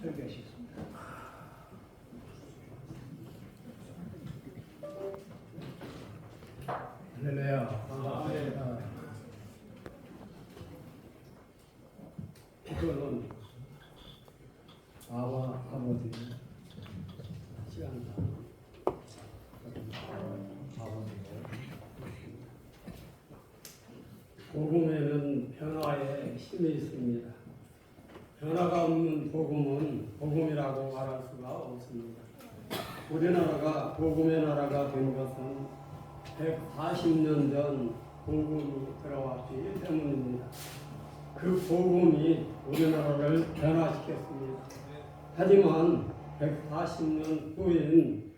설교하시겠습니다. 할렐루야. 이거는 아와 아버지 시간다. 복음에는 변화의 힘이 있습니다. 변화가 없는 복음은 복음이라고 말할 수가 없습니다. 우리나라가 복음의 나라가 된 것은 140년 전 복음이 들어왔기 때문입니다. 그 복음이 우리나라를 변화시켰습니다. 하지만 140년 후인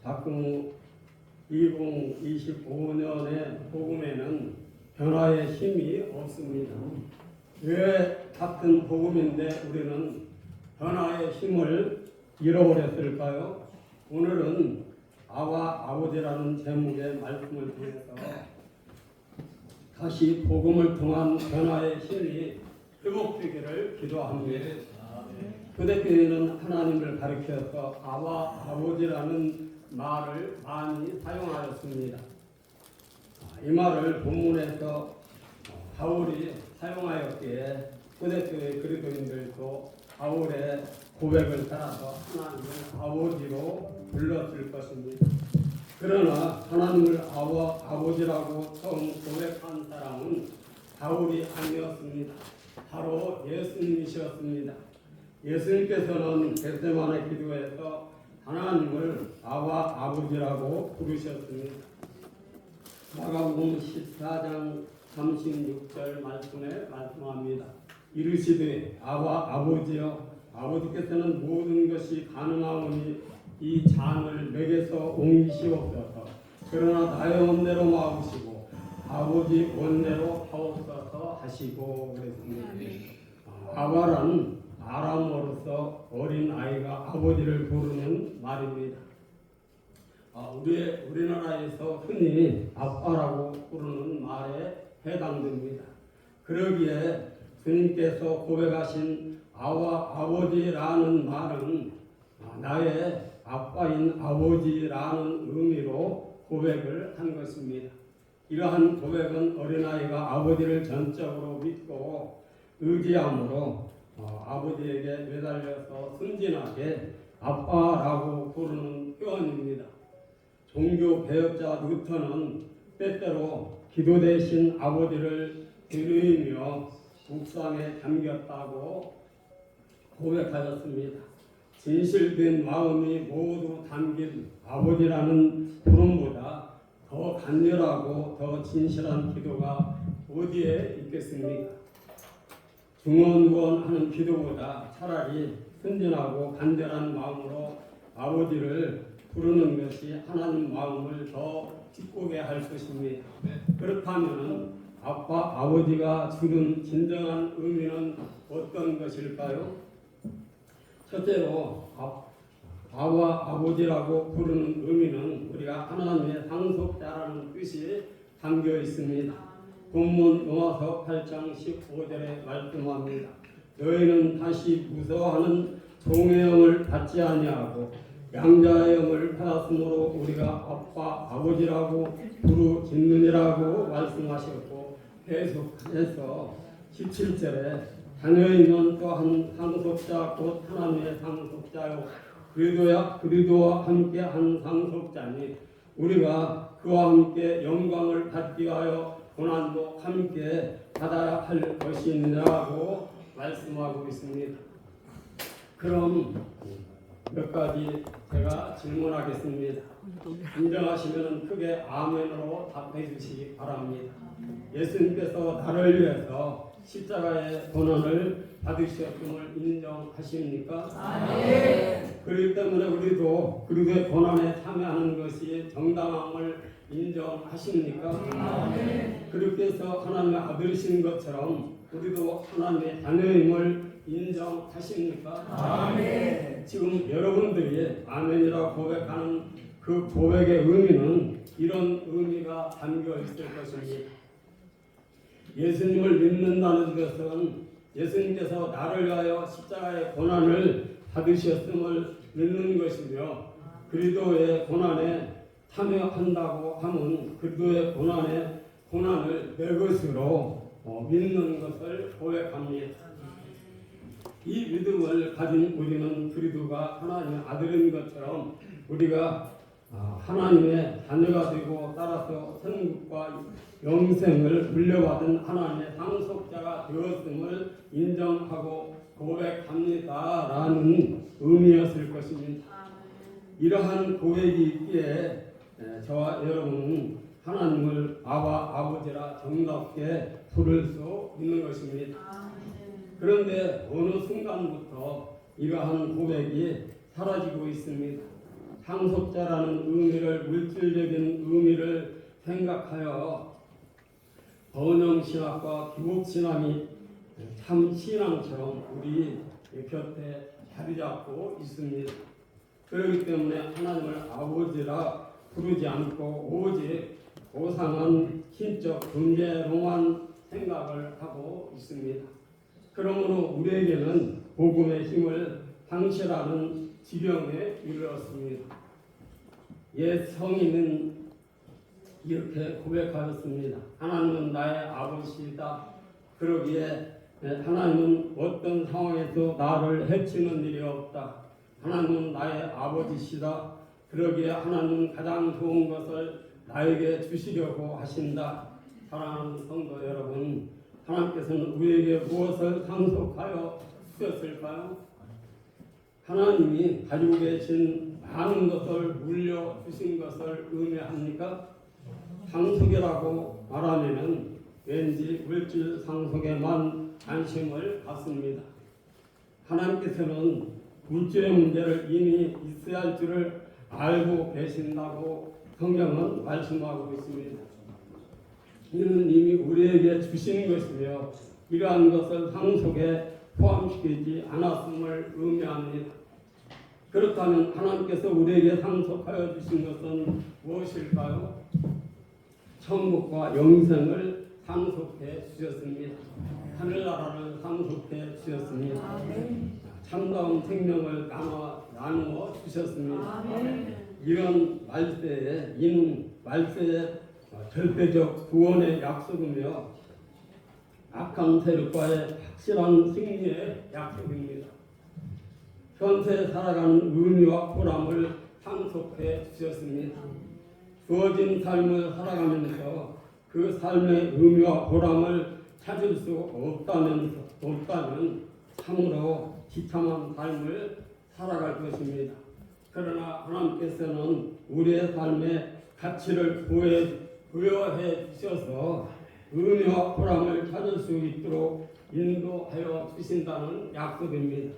자꾸 2025년의 복음에는 변화의 힘이 없습니다. 왜 같은 복음인데 우리는 변화의 힘을 잃어버렸을까요? 오늘은 아와 아버지라는 제목의 말씀을 통해서 다시 복음을 통한 변화의 힘이 회복되기를 기도합니다. 초대교회는 하나님을 가리켜서 아와 아버지라는 말을 많이 사용하였습니다. 이 말을 본문에서 바울이 사용하였기에 초대교회 그리스도인들도 바울의 고백을 따라서 하나님을 아버지로 불렀을 것입니다. 그러나 하나님을 아버지라고 처음 고백한 사람은 바울이 아니었습니다. 바로 예수님이셨습니다. 예수님께서는 겟세마네 기도에서 하나님을 아버지라고 부르셨습니다. 마가복음 14장 36절 말씀에 말씀합니다. 이르시되 아버지여 아버지께서는 모든 것이 가능하오니 이 잔을 내게서 옮기시옵소서. 그러나 나의 원대로 마으시고 아버지 원대로 하옵소서 하시고 그랬습니다. 아바라는 아람어로서 어린 아이가 아버지를 부르는 말입니다. 우리나라에서 흔히 아빠라고 부르는 말에 해당됩니다. 그러기에 주님께서 고백하신 아버지라는 말은 나의 아빠인 아버지라는 의미로 고백을 한 것입니다. 이러한 고백은 어린아이가 아버지를 전적으로 믿고 의지함으로 아버지에게 매달려서 순진하게 아빠라고 부르는 표현입니다. 종교 개혁자 루터는 때때로 기도 대신 아버지를 드리며 묵상에 담겼다고 고백하였습니다. 진실된 마음이 모두 담긴 아버지라는 부름보다 더 간절하고 더 진실한 기도가 어디에 있겠습니까? 중언부언하는 기도보다 차라리 순진하고 간절한 마음으로 아버지를 부르는 것이 하나님 마음을 더 기쁘게 할 것입니다. 그렇다면 아버지가 주는 진정한 의미는 어떤 것일까요? 첫째로 아버지라고 부르는 의미는 우리가 하나님의 상속자라는 뜻이 담겨 있습니다. 본문 로마서 8장 15절에 말씀합니다. 너희는 다시 무서워하는 종의 영을 받지 아니하고 양자의 영을 받았으므로 우리가 아버지라고 부르짖느니라고 말씀하셨고, 계속해서 17절에 자녀이면 또한 상속자 곧 하나님의 상속자요 그리스도와 함께 한 상속자니 우리가 그와 함께 영광을 받기 위하여 고난도 함께 받아야 할 것이니라고 말씀하고 있습니다. 그럼 몇 가지 제가 질문하겠습니다. 인정하시면 크게 아멘으로 답해 주시기 바랍니다. 예수님께서 나를 위해서 십자가의 고난을 받으셨음을 인정하십니까? 아멘. 그렇기 때문에 우리도 그리스도의 고난에 참여하는 것이 정당함을 인정하십니까? 아멘. 그렇게해서 하나님의 아들이신 것처럼 우리도 하나님의 자녀임을 인정하십니까? 아멘. 지금 여러분들이 아멘이라고 고백하는 그 고백의 의미는 이런 의미가 담겨 있을 것입니다. 예수님을 믿는다는 것은 예수님께서 나를 위하여 십자가의 고난을 받으셨음을 믿는 것이며 그리스도의 고난에 참여한다고 하면 그리스도의 고난을 내 것으로 믿는 것을 고백합니다. 이 믿음을 가진 우리는 그리스도가 하나님의 아들인 것처럼 우리가 하나님의 자녀가 되고 따라서 천국과 영생을 물려받은 하나님의 상속자가 되었음을 인정하고 고백합니다라는 의미였을 것입니다. 이러한 고백이 있기에 저와 여러분은 하나님을 아버지라 정답게 부를 수 있는 것입니다. 그런데 어느 순간부터 이러한 고백이 사라지고 있습니다. 상속자라는 의미를 물질적인 의미를 생각하여 번영신학과 기복신앙이 참 신앙처럼 우리 곁에 자리 잡고 있습니다. 그렇기 때문에 하나님을 아버지라 부르지 않고 오직 고상한 신적 존재로만 생각을 하고 있습니다. 그러므로 우리에게는 복음의 힘을 상실하는 지경에 이르렀습니다. 옛 성인은 이렇게 고백하였습니다. 하나님은 나의 아버지이다. 그러기에 하나님은 어떤 상황에서 나를 해치는 일이 없다. 하나님은 나의 아버지시다. 그러기에 하나님은 가장 좋은 것을 나에게 주시려고 하신다. 사랑하는 성도 여러분, 하나님께서는 우리에게 무엇을 상속하여 주셨을까요? 하나님이 가지고 계신 많은 것을 물려주신 것을 의미합니까? 상속이라고 말하면 왠지 물질 상속에만 관심을 갖습니다. 하나님께서는 물질의 문제를 이미 있어야 할 줄을 알고 계신다고 성경은 말씀하고 있습니다. 이는 이미 우리에게 주신 것이며 이러한 것을 상속에 포함시키지 않았음을 의미합니다. 그렇다면 하나님께서 우리에게 상속하여 주신 것은 무엇일까요? 천국과 영생을 상속해 주셨습니다. 하늘나라를 상속해 주셨습니다. 참다운 생명을 나누어 주셨습니다. 이런 말세에 이는 말세의 절대적 구원의 약속이며 악한 세력과의 확실한 승리의 약속입니다. 현세에 살아가는 의미와 보람을 상속해 주셨습니다. 주어진 삶을 살아가면서 그 삶의 의미와 보람을 찾을 수 없다면 참으로 비참한 삶을 살아갈 것입니다. 그러나 하나님께서는 우리의 삶의 가치를 부여해 주셔서 의미와 보람을 찾을 수 있도록 인도하여 주신다는 약속입니다.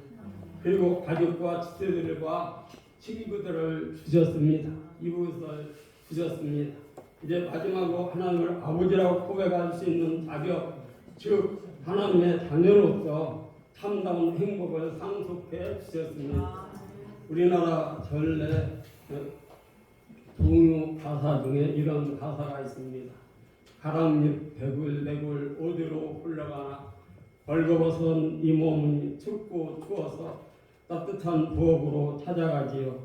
그리고 가족과 지체들과 친구들을 주셨습니다. 이웃을 주셨습니다. 이제 마지막으로 하나님을 아버지라고 고백할 수 있는 자격, 즉 하나님의 자녀로서 참다운 행복을 상속해 주셨습니다. 우리나라 전래 동요 가사 중에 이런 가사가 있습니다. 가랑잎 배굴배굴 어디로 흘러가나 벌거벗은 이 몸이 춥고 추워서 따뜻한 부엌으로 찾아가지요.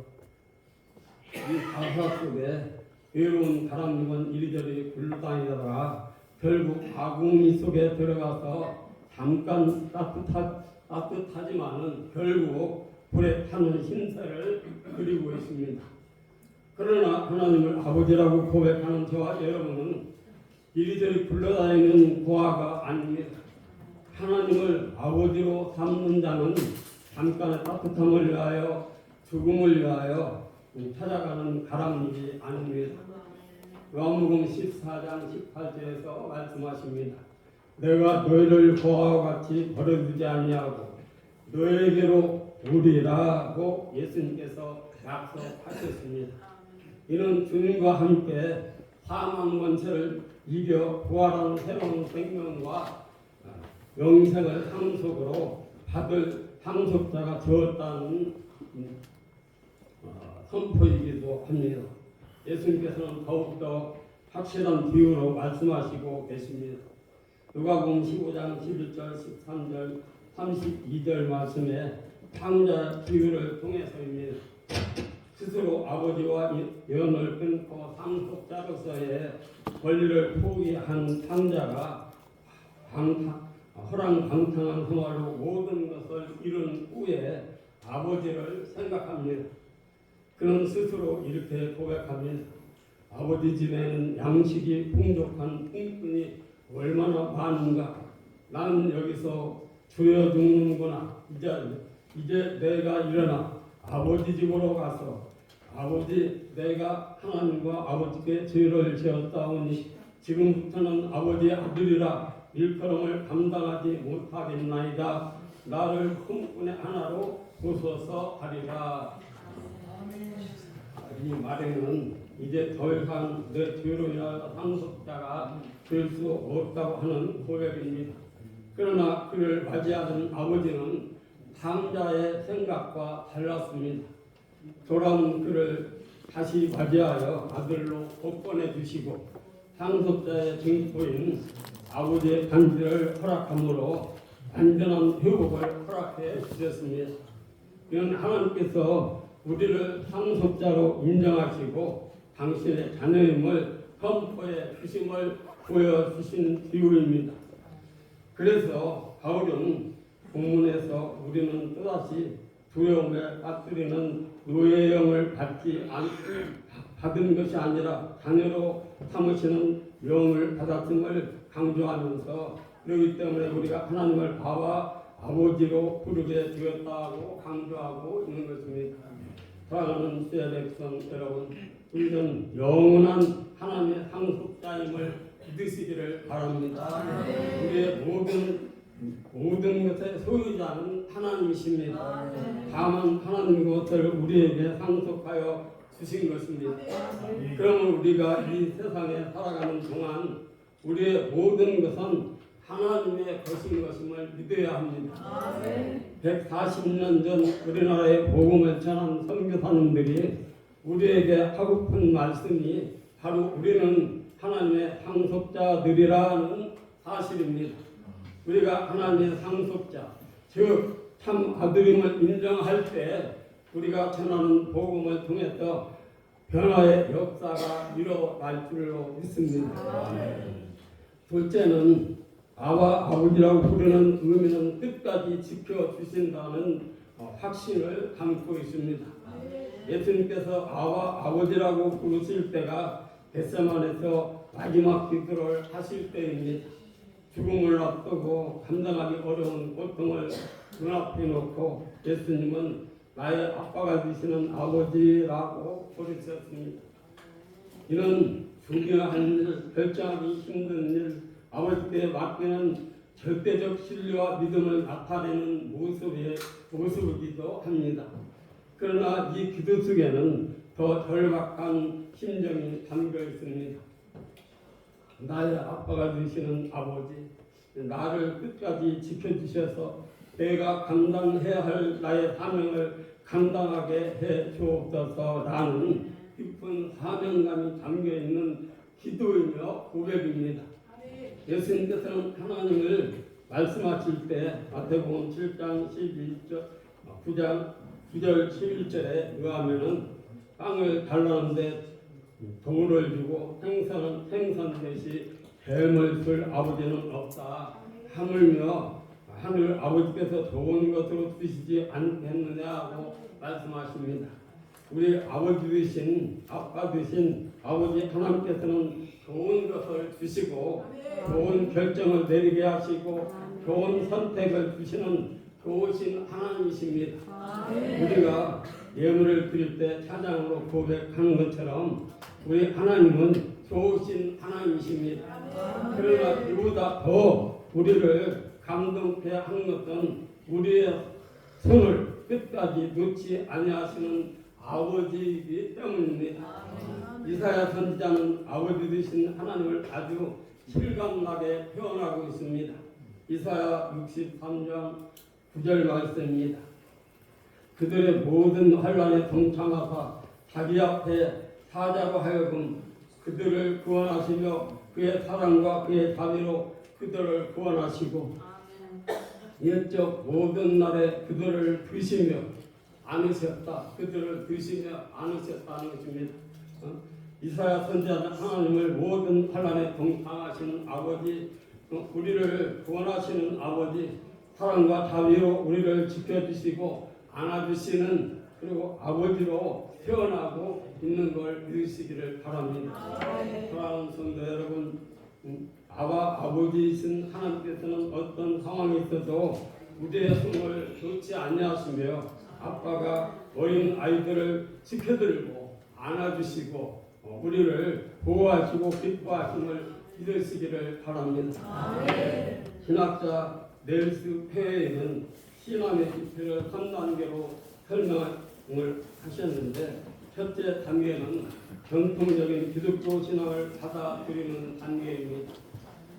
이 가사 속에 외로운 가랑잎은 이리저리 굴러다니다가 결국 아궁이 속에 들어가서 잠깐 따뜻하지만은 결국 불에 타는 신세를 그리고 있습니다. 그러나 하나님을 아버지라고 고백하는 저와 여러분은 이리저리 굴러다니는 고아가 아닙니다. 하나님을 아버지로 삼는 자는 잠깐의 따뜻함을 위하여 죽음을 위하여 찾아가는 가랑잎이 아닙니다. 요한복음 14장 18절에서 말씀하십니다. 내가 너희를 고아와 같이 버려두지 아니하고 너에게로 오리라고 예수님께서 약속하셨습니다. 이는 주님과 함께 사망 권세를 이겨 부활한 새로운 생명과 영생을 상속으로 받을 상속자가 되었다는 선포이기도 합니다. 예수님께서는 더욱더 확실한 비유로 말씀하시고 계십니다. 누가복음 15장 11절 13절 32절 말씀에 탕자 비유를 통해서입니다. 스스로 아버지와 연을 끊고 상속자로서의 권리를 포기한 탕자가 허랑방탕한 생활로 모든 것을 이룬 후에 아버지를 생각합니다. 그는 스스로 이렇게 고백합니다. 아버지 집에는 양식이 풍족한 풍분이 얼마나 많은가. 나는 여기서 주여 죽는구나. 이제 내가 일어나 아버지 집으로 가서 아버지 내가 하나님과 아버지께 죄를 지었다오니 지금부터는 아버지의 아들이라 일컬음을 감당하지 못하겠나이다. 나를 흥분의 하나로 부숴서 하리라. 이 말에는 이제 더 이상 내 죄로 인하여 상속자가 될 수 없다고 하는 고백입니다. 그러나 그를 맞이하는 아버지는 탕자의 생각과 달랐습니다. 돌아온 그를 다시 맞이하여 아들로 복권해 주시고 상속자의 증거인 아버지의 반지를 허락함으로 완전한 회복을 허락해 주셨습니다. 이는 하나님께서 우리를 상속자로 인정하시고 당신의 자녀임을 선포해 주심을 보여주신 이유입니다. 그래서 바울은 본문에서 우리는 또다시 두려움에 빠뜨리는 노예형을 받은 것이 아니라 자녀로 삼으시는 영을 받았음을 강조하면서 그렇기 때문에 우리가 하나님을 아와 아버지로 부르게 되었다고 강조하고 있는 것입니다. 사랑하는 주의 백성 여러분, 우리는 영원한 하나님의 상속자임을 믿으시기를 바랍니다. 우리의 모든 것의 소유자는 하나님이십니다. 다만 하나님 것을 우리에게 상속하여 주신 것입니다. 그러면 우리가 이 세상에 살아가는 동안 우리의 모든 것은 하나님의 것인 것임을 믿어야 합니다. 140년 전 우리나라의 복음을 전한 선교사님들이 우리에게 하고픈 말씀이 바로 우리는 하나님의 상속자들이라는 사실입니다. 우리가 하나님의 상속자, 즉 참 아들임을 인정할 때 우리가 전하는 복음을 통해서 변화의 역사가 일어날 줄로 믿습니다. 둘째는 아와 아버지라고 부르는 의미는 끝까지 지켜주신다는 확신을 담고 있습니다. 예수님께서 아와 아버지라고 부르실 때가 겟세마네에서 마지막 기도를 하실 때입니다. 죽음을 앞두고 감당하기 어려운 고통을 눈앞에 놓고 예수님은 나의 아빠가 되시는 아버지라고 부르셨습니다. 이는 중요한 일, 결정하기 힘든 일, 아버지께 맡기는 절대적 신뢰와 믿음을 나타내는 모습이기도 합니다. 그러나 이 기도 속에는 더 절박한 심정이 담겨 있습니다. 나의 아빠가 되시는 아버지, 나를 끝까지 지켜주셔서 내가 감당해야 할 나의 사명을 감당하게 해 주옵소서라는 깊은 사명감이 담겨 있는 기도이며 고백입니다. 예수님께서는 하나님을 말씀하실 때 마태복음 7장 9절 11절에 의하면은 빵을 달라는데 돈을 주고 생선 대신 뱀을 쓸 아버지는 없다. 하물며 하늘 아버지께서 좋은 것으로 주시지 않겠느냐고 말씀하십니다. 우리 아버지 되신 아빠 되신 아버지 하나님께서는 좋은 것을 주시고 좋은 결정을 내리게 하시고 좋은 선택을 주시는 좋으신 하나님이십니다. 우리가 예물을 드릴 때 찬양으로 고백하는 것처럼 우리 하나님은 좋으신 하나님이십니다. 그러나 그보다 더 우리를 감동케 하는 것은 우리의 손을 끝까지 놓지 아니하시는 아버지이기 때문입니다. 이사야 선지자는 아버지 되신 하나님을 아주 실감나게 표현하고 있습니다. 이사야 63장 9절 말씀입니다. 그들의 모든 환난에 동참하사 자기 앞에 사자로 하여금 그들을 구원하시며 그의 사랑과 그의 자비로 그들을 구원하시고 옛적 모든 날에 그들을 드시며 안으셨다. 그들을 드시며 안으셨다는 것입니다. 이사야 선지자는 하나님을 모든 환난에 동참하시는 아버지, 우리를 구원하시는 아버지, 사랑과 자비로 우리를 지켜주시고 안아주시는 그리고 아버지로 태어나고 있는 걸 믿으시기를 바랍니다. 사랑하는 성도 여러분, 아버지이신 하나님께서는 어떤 상황이 있어도 우리의 손을 놓지 아니하시며 아빠가 어린 아이들을 지켜들고 안아주시고 우리를 보호하시고 기뻐하심을 믿으시기를 바랍니다. 신학자 넬스 페이는 신앙의 지표를 3단계로 설명을 하셨는데, 첫째 단계는 전통적인 기독교 신앙을 받아들이는 단계입니다.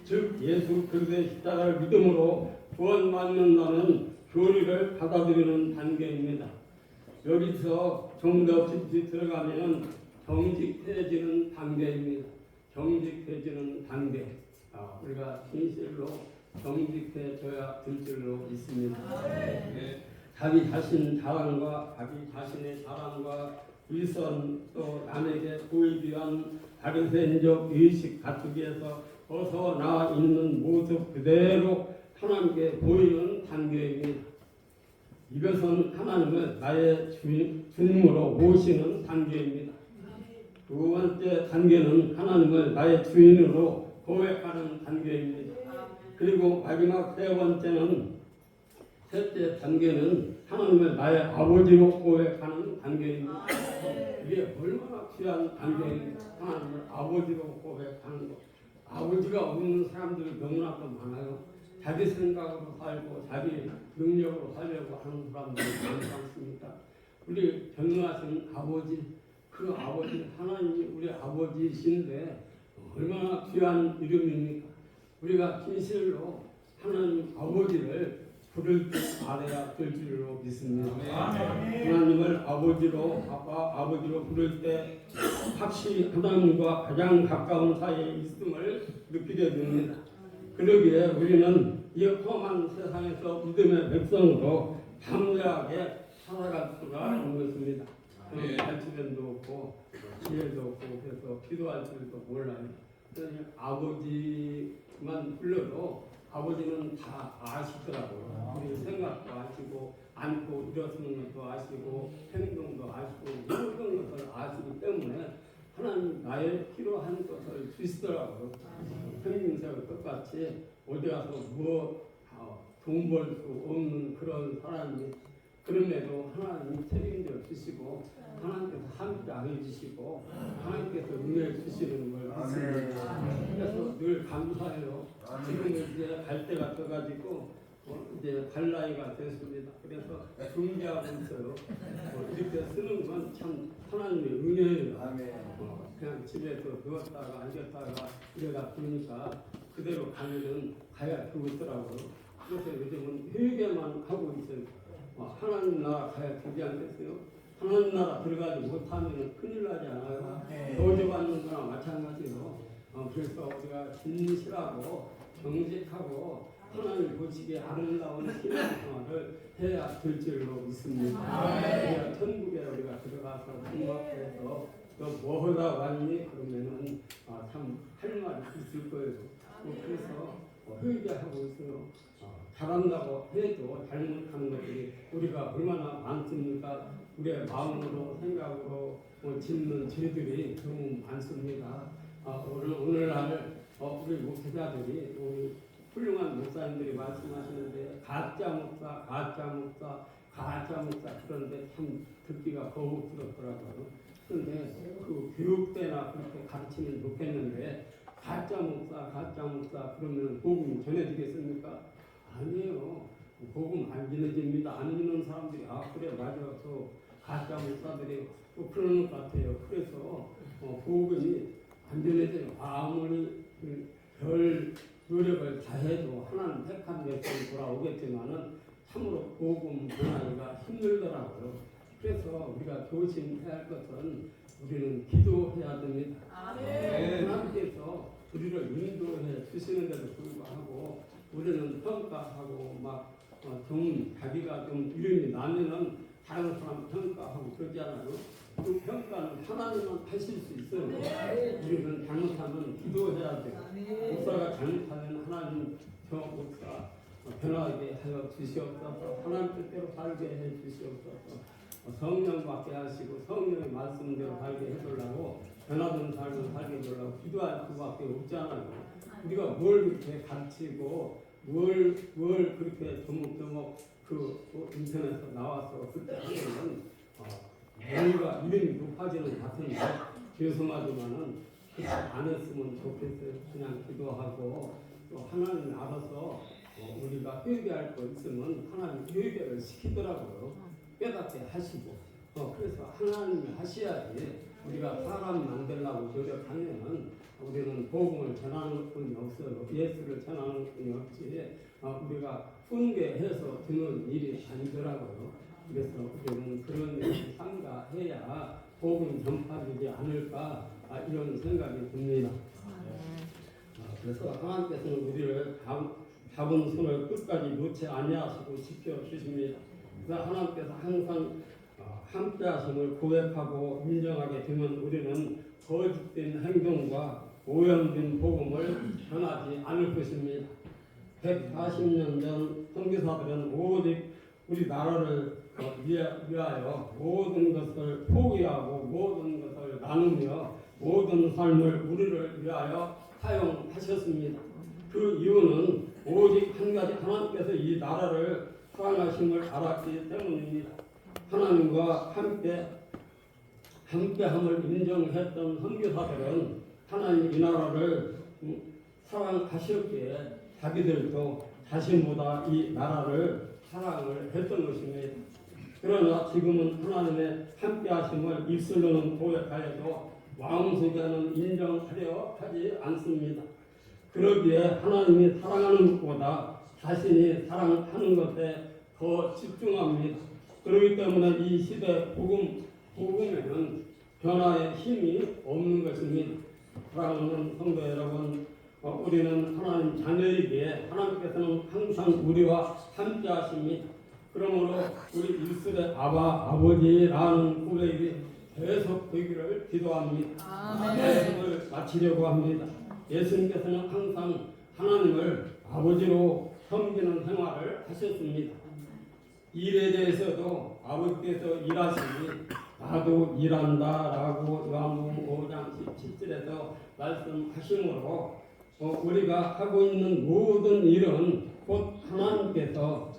즉 예수 그리스도의 십자가를 믿음으로 구원받는다는 교리를 받아들이는 단계입니다. 여기서 좀 더 깊이 들어가면 정직해지는 단계입니다. 정직해지는 단계. 우리가 진실로 정직해져야 될 줄로 믿습니다. 자기 자신 자랑과 자기 자신의 자랑과 위선, 또 남에게 보이기 위한 바리새인적 의식 가축에서 벗어나 있는 모습 그대로 하나님께 보이는 단계입니다. 이것은 하나님을 나의 주님으로 모시는 단계입니다. 두 번째 단계는 하나님을 나의 주인으로 고백하는 단계입니다. 그리고 마지막 세 번째는, 셋째 단계는 하나님을 나의 아버지로 고백하는 단계입니다. 이게 얼마나 귀한 단계입니다. 하나님을 아버지로 고백하는 것. 아버지가 없는 사람들이 너무나도 많아요. 자기 생각으로 살고 자기 능력으로 살려고 하는 사람들이 많지 않습니까? 우리 전능하신 아버지, 그 아버지 하나님이 우리 아버지이신데 얼마나 귀한 이름입니까? 우리가 진실로 하나님 아버지를 부를 줄 알아야 될 줄로 믿습니다. 하나님을 아버지로, 아버지로 부를 때 확실히 하나님과 가장 가까운 사이에 있음을 느끼게 됩니다. 그러기에 우리는 이 험한 세상에서 믿음의 백성으로 담대하게 살아갈 수가 있는 것입니다. 발치변도 없고 지혜도 없고 그래서 기도할 줄도 몰라요. 아버지만 불러도 아버지는 다 아시더라고요. 우리 생각도 아시고 안고 일어서는 것도 아시고 행동도 아시고 모든 것을 아시기 때문에 하나님 나의 필요한 것을 주시더라고요. 평균생활 똑같이 어디 가서 돈 벌 수 없는 그런 사람이 그럼에도 하나님이 책임져 주시고 하나님께서 함께 안 해주시고 하나님께서 은혜 주시는 걸 믿습니다. 그래서 늘 감사해요. 지금 이제 갈 때가 돼가지고 이제 갈 나이가 됐습니다. 그래서 준비하고 있어요. 이렇게 쓰는 건 참 하나님의 은혜예요. 그냥 집에서 누웠다가 앉았다가 이러다 보니까 그대로 가면은 가야 되겠더라고요. 그래서 요즘은 회개만 하고 있어요. 하나님 나라 가야 되지 않겠어요? 하나님 나라 들어가지 못하면 큰일 나지 않아요? 도저받는 거나 마찬가지로. 그래서 우리가 진실하고 정직하고 하나님 보시기에 아름다운 신앙생활을 해야 될 줄로 믿습니다. 우리가 천국에 우리가 들어가서 주 앞에서 너 뭐하다 왔니? 그러면은 참 할 말이 있을 거예요. 그래서 회개하고 있어요. 잘한다고 해도 잘못하는 것들이 우리가 얼마나 많습니까? 우리의 마음으로 생각으로 짓는 죄들이 너무 많습니다. 오늘날 우리 목사들이 우리 훌륭한 목사님들이 말씀하시는데 가짜 목사 그런데 참 듣기가 거북스럽더라고요. 그런데 그 교육 때나 그렇게 가르치면 좋겠는데 가짜 목사 그러면 복음 전해지겠습니까? 아니에요. 복음 안 전해집니다. 안 믿는 사람들이 그래 맞아서 가짜 목사들이 또 그러는 것 같아요. 그래서 복음이 안 전해져요. 아무리 별 노력을 다해도 하나님 택한 것을 돌아오겠지만은 참으로 복음 전하기가 힘들더라고요. 그래서 우리가 조심해야 할 것은 우리는 기도해야 됩니다. 하나님께서 우리를 인도해 주시는데도 불구하고 우리는 평가하고 막 좀 자기가 좀 이름이 나면은 다른 사람 평가하고 그러지 않아요? 그 평가는 하나님은 하실 수 있어요. 우리는 잘못하면 기도해야 돼요. 목사가 잘못하면 하나님 저 목사 변화하게 하여 주시옵소서. 하나님 뜻대로 살게 해 주시옵소서. 성령 받게 하시고 성령의 말씀대로 살게 해달라고 변화된 삶을 살게 해달라고 기도할 수밖에 없잖아요. 우리가 뭘 그렇게 가르치고 뭘 그렇게 조목조목 인터넷에 나와서 그렇게 하면은 우리가 이름이 높아지는 같은데 죄송하지만은 그렇게 안 했으면 좋겠어요. 그냥 기도하고 또 하나님 알아서 우리가 회개할 거 있으면 하나님 회개를 시키더라고요. 깨닫게 하시고 그래서 하나님이 하셔야지 우리가 사람 만들려고 노력하면은 우리는 복음을 전하는 분이 없어요. 예수를 전하는 분이 없지 우리가 훈계해서 드는 일이 아니더라고요. 그래서 우리는 그런 일을 삼가해야 복음이 전파되지 않을까 이런 생각이 듭니다. 그래서 하나님께서는 우리를 잡은 손을 끝까지 놓지 아니하시고 지켜주십니다. 그래서 하나님께서 항상 함께하심을 고백하고 인정하게 되면 우리는 거짓된 행동과 오염된 복음을 전하지 않을 것입니다. 140년 전 선교사들은 오직 우리 나라를 위하여 모든 것을 포기하고 모든 것을 나누며 모든 삶을 우리를 위하여 사용하셨습니다. 그 이유는 오직 한 가지 하나님께서 이 나라를 사랑하심을 알았기 때문입니다. 하나님과 함께함을 인정했던 선교사들은 하나님 이 나라를 사랑하셨기에 자기들도 자신보다 이 나라를 사랑을 했던 것입니다. 그러나 지금은 하나님의 함께하심을 입술로는 고백하여도 마음속에는 인정하려 하지 않습니다. 그러기에 하나님이 사랑하는 것보다 자신이 사랑하는 것에 더 집중합니다. 그렇기 때문에 이 시대 복음에는 변화의 힘이 없는 것입니다. 사랑하는 성도 여러분, 우리는 하나님 자녀이기에 하나님께서는 항상 우리와 함께 하십니다. 그러므로 우리 일술의 아버지라는 고백이 계속 되기를 기도합니다. 말씀을 마치려고 합니다. 예수님께서는 항상 하나님을 아버지로 섬기는 생활을 하셨습니다. 일에 대해서도 아버지께서 일하시니 나도 일한다라고 요한복음 5장 17절에서 말씀하시므로 우리가 하고 있는 모든 일은 곧 하나님께서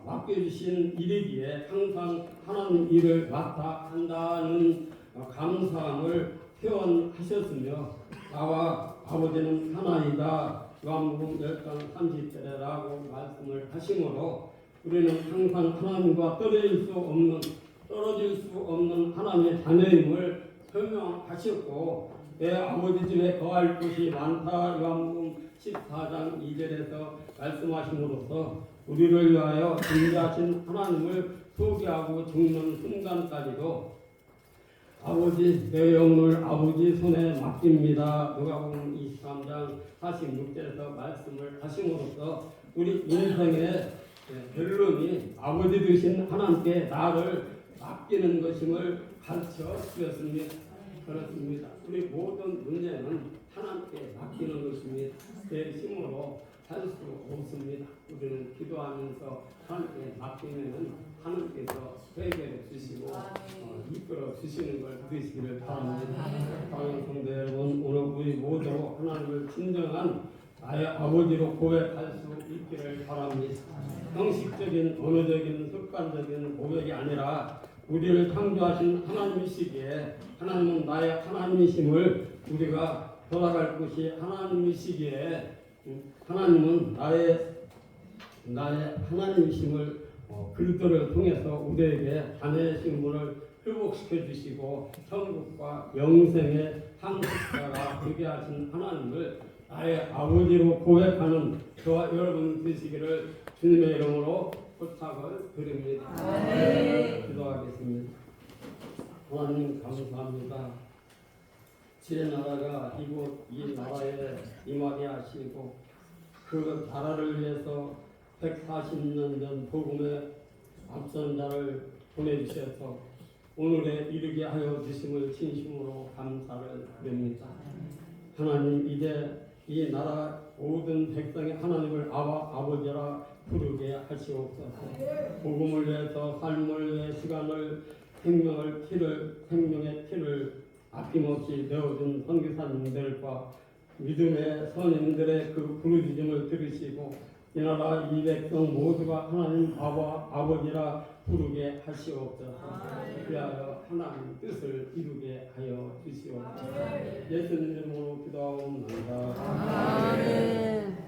맡겨주신 일이기에 항상 하나님 일을 맡아 한다는 감사함을 표현하셨으며 나와 아버지는 하나이다 요한복음 10장 30절이라고 말씀을 하시므로 우리는 항상 하나님과 떨어질 수 없는 하나님의 자녀임을 설명하셨고 내 아버지 집에 거할 곳이 많다 요한복음 14장 2절에서 말씀하심으로써 우리를 위하여 존재하신 하나님을 소개하고 죽는 순간까지도 아버지 내 영혼을 아버지 손에 맡깁니다. 누가복음 23장 46절에서 말씀을 하심으로써 우리 인생의 결론이 아버지 되신 하나님께 나를 맡기는 것임을 가르쳐 주셨습니다. 그렇습니다. 우리 모든 문제는 하나님께 맡기는 것입니다. 내 힘으로 할 수 없습니다. 우리는 기도하면서 하나님께 맡기면 하나님께서 회개를 주시고 이끌어 주시는 걸 믿으시기를 바랍니다. 사랑하는 성도 여러분, 오늘 우리 모두 하나님을 진정한 나의 아버지로 고백할 수 있기를 바랍니다. 형식적인 언어적인 습관적인 고백이 아니라 우리를 창조하신 하나님이시기에 하나님은 나의 하나님이심을 우리가 돌아갈 것이 하나님이시기에 하나님은 나의 하나님이심을 글들을 통해서 우리에게 자녀의 신분을 회복시켜 주시고 천국과 영생의 상속자가 되게 하신 하나님을 나의 아버지로 고백하는 저와 여러분 되시기를 주님의 이름으로 부탁을 드립니다. 기도하겠습니다. 하나님 감사합니다. 제 나라가 이 나라에 임하게 하시고 그 나라를 위해서 140년 전 복음의 앞선 자를 보내주셔서 오늘에 이르게 하여 주심을 진심으로 감사를 드립니다. 하나님, 이제 이 나라 모든 백성이 하나님을 아버지라 부르게 하시옵소서. 복음을 위해서 삶을 위해 시간을 생명의 피를 아낌없이 내어준 선교사님들과 믿음의 선인들의 그 부르짖음을 들으시고 이 나라 이 백성 모두가 하나님 아버지라 부르게 하시옵소서. 그리하여 하나님 뜻을 이루게 하여 주시옵소서. 예수님 이름으로 기도하옵나이다. 아멘.